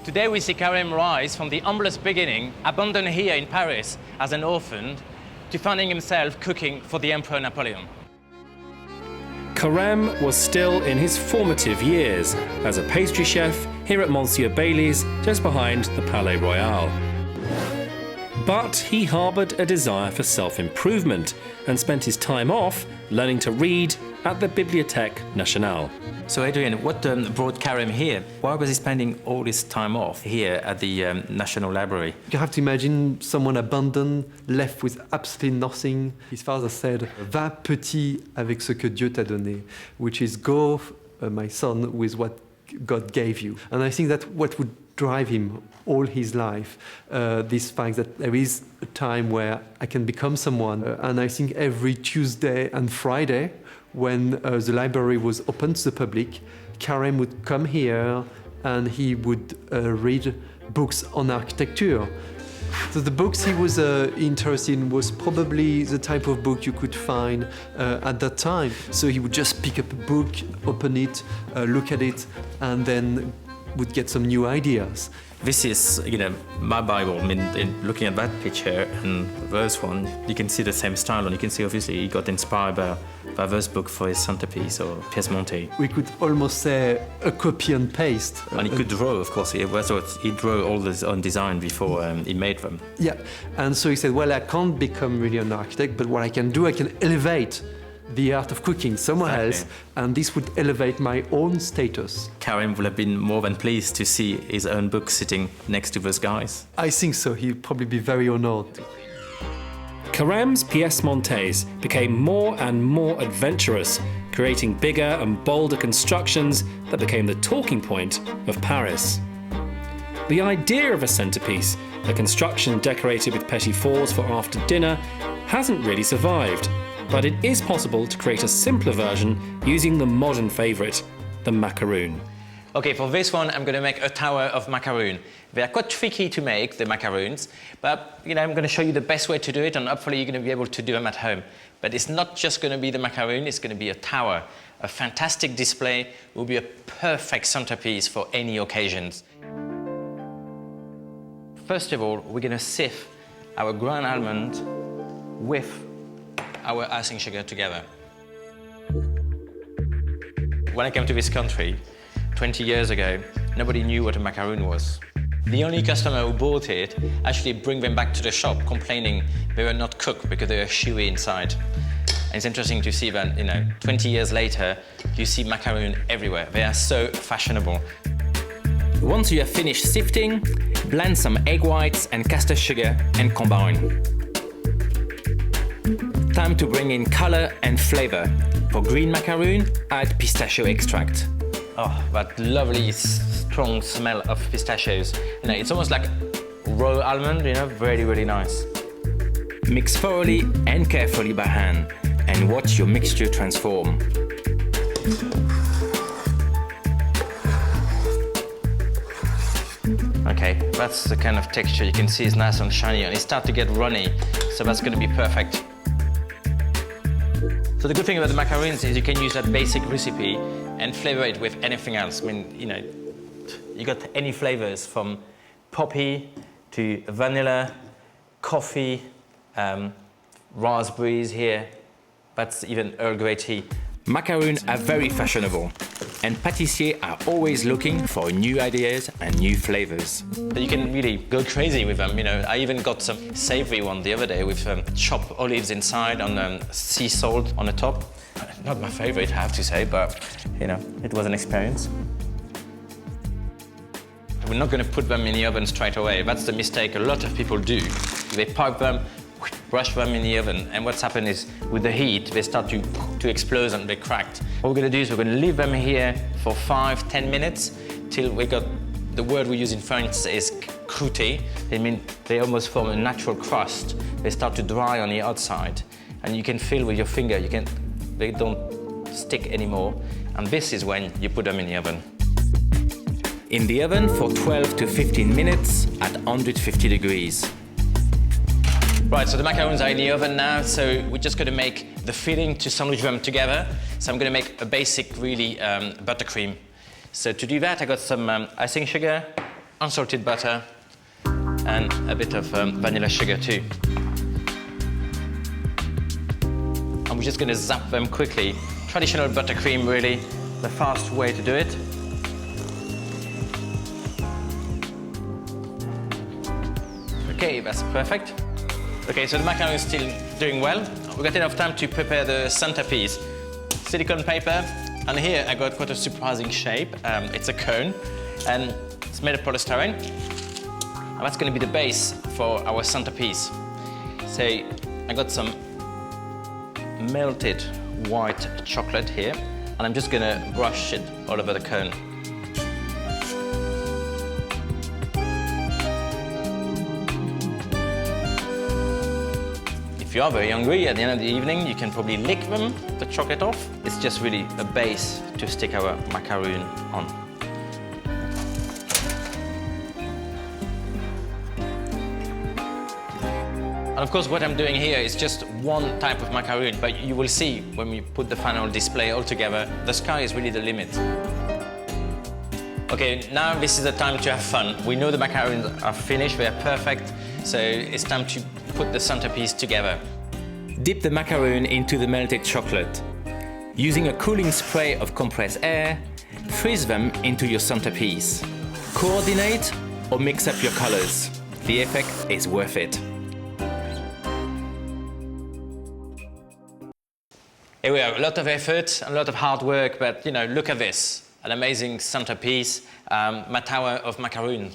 Today we see Carême rise from the humblest beginning, abandoned here in Paris as an orphan, to finding himself cooking for the Emperor Napoleon. Carême was still in his formative years as a pastry chef here at Monsieur Bailly's, just behind the Palais Royal. But he harboured a desire for self-improvement and spent his time off learning to read at the Bibliothèque Nationale. So Adrien, what brought Carême here? Why was he spending all his time off here at the National Library? You have to imagine someone abandoned, left with absolutely nothing. His father said, "Va petit avec ce que Dieu t'a donné," which is go, my son, with what God gave you. And I think that what would drive him all his life, this fact that there is a time where I can become someone. And I think every Tuesday and Friday, when the library was open to the public, Carême would come here and he would read books on architecture. So the books he was interested in was probably the type of book you could find at that time. So he would just pick up a book, open it, look at it, and then would get some new ideas. This is, my Bible. I mean, looking at that picture and this one, you can see the same style, and you can see obviously he got inspired by this book for his centerpiece, or Pièce montée. We could almost say a copy and paste. And he could draw, of course. He drew all his own design before he made them. Yeah, and so he said, well, I can't become really an architect, but what I can do, I can elevate the art of cooking somewhere else, and this would elevate my own status. Carême would have been more than pleased to see his own book sitting next to those guys. I think so. He'd probably be very honored. Carême's pièces montées became more and more adventurous, creating bigger and bolder constructions that became the talking point of Paris. The idea of a centerpiece, a construction decorated with petit fours for after dinner, hasn't really survived. But it is possible to create a simpler version using the modern favourite, the macaroon. Okay, for this one, I'm going to make a tower of macaroon. They are quite tricky to make, the macaroons, but I'm going to show you the best way to do it, and hopefully you're going to be able to do them at home. But it's not just going to be the macaroon, it's going to be a tower. A fantastic display will be a perfect centerpiece for any occasions. First of all, we're going to sieve our ground almond with our icing sugar together. When I came to this country 20 years ago, nobody knew what a macaroon was. The only customer who bought it actually bring them back to the shop complaining they were not cooked because they were chewy inside. And it's interesting to see that, 20 years later, you see macaroon everywhere. They are so fashionable. Once you have finished sifting, blend some egg whites and caster sugar and combine. Time to bring in color and flavor. For green macaroon, add pistachio extract. Oh, that lovely, strong smell of pistachios. It's almost like raw almond, very, really nice. Mix thoroughly and carefully by hand, and watch your mixture transform. Okay, that's the kind of texture you can see is nice and shiny, and it starts to get runny, so that's going to be perfect. So the good thing about the macaroons is you can use that basic recipe and flavor it with anything else. I mean, you got any flavors from poppy to vanilla, coffee, raspberries here, that's even Earl Grey tea. Macaroons are very fashionable, and pâtissiers are always looking for new ideas and new flavors. You can really go crazy with them. I even got some savory one the other day with chopped olives inside and sea salt on the top. Not my favorite, I have to say, but it was an experience. We're not going to put them in the oven straight away. That's the mistake a lot of people do. They pipe them, brush them in the oven, and what's happened is with the heat they start to explode and they cracked. What we're going to do is we're going to leave them here for 5-10 minutes till we got, the word we use in French is croûter. It means they almost form a natural crust. They start to dry on the outside, and you can feel with your finger, they don't stick anymore, and this is when you put them in the oven. In the oven for 12 to 15 minutes at 150 degrees. Right, so the macarons are in the oven now, so we're just going to make the filling to sandwich them together. So I'm going to make a basic, really, buttercream. So to do that, I got some icing sugar, unsalted butter and a bit of vanilla sugar too. And we're just going to zap them quickly. Traditional buttercream, really, the fast way to do it. Okay, that's perfect. Okay, so the macaron is still doing well. We've got enough time to prepare the centerpiece. Silicone paper, and here I got quite a surprising shape. It's a cone, and it's made of polystyrene. And that's going to be the base for our centerpiece. So I got some melted white chocolate here, and I'm just going to brush it all over the cone. If you are very hungry at the end of the evening, you can probably lick the chocolate off. It's just really a base to stick our macaroon on. And of course, what I'm doing here is just one type of macaroon, but you will see when we put the final display all together, the sky is really the limit. Okay, now this is the time to have fun. We know the macaroons are finished, they are perfect, so it's time to put the centerpiece together. Dip the macaroon into the melted chocolate. Using a cooling spray of compressed air, freeze them into your centerpiece. Coordinate or mix up your colors. The effect is worth it. Here we are, a lot of effort, a lot of hard work, but look at this. An amazing centerpiece, my tower of macaroon.